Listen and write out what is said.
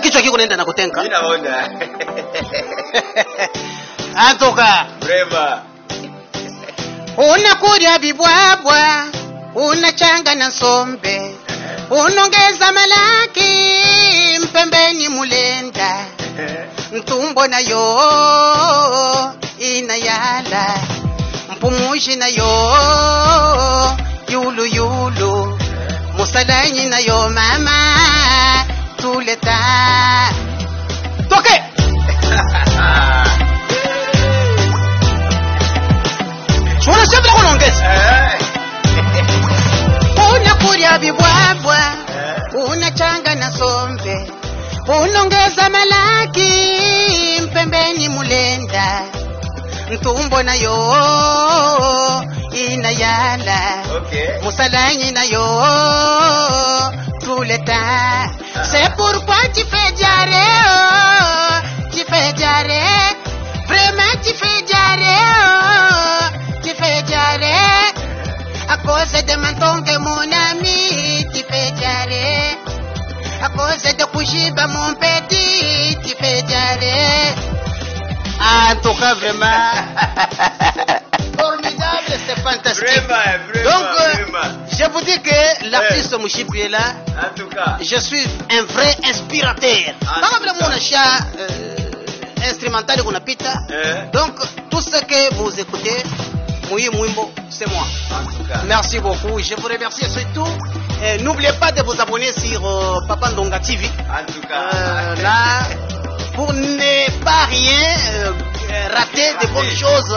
kichwa kiko nenda na kutenka. Mimi naona. Antoka. Breva. Unakuja bibwabwa, unachanga na sombe, unongeza malaki, mpembeni mulenda, mtumbo nayo inayala, mpumushi nayo yulu yulu, musalanyi nayo mama tuleta. Toke! Chuna siempre kunongeza. Unakuja bibwabwa, unachanga na sombe, unongeza malaki, mpembeni mulenda, mtumbo nayo inayala, musalanyi nayo tuleta. C'est pourquoi tu fais diarrhée, oh, tu fais diarrhée, vraiment tu fais diarrhée, oh, tu fais diarrhée, à cause de Mantongue mon ami, tu fais diarrhée, à cause de Kouchiba mon petit, tu fais diarrhée. En tout cas vraiment formidable, c'est fantastique. Vraiment, Donc vraiment. je vous dis que l'artiste Mouchipi est là. En tout cas. Je suis un vrai inspirateur. Pas mon achat instrumental qu'on a pita. Donc tout ce que vous écoutez, Mouimbo, c'est moi. En tout cas. Merci beaucoup. Je vous remercie surtout. N'oubliez pas de vous abonner sur Papa Ndonga TV. En tout cas. Là, pour ne pas rien rater de bonnes choses.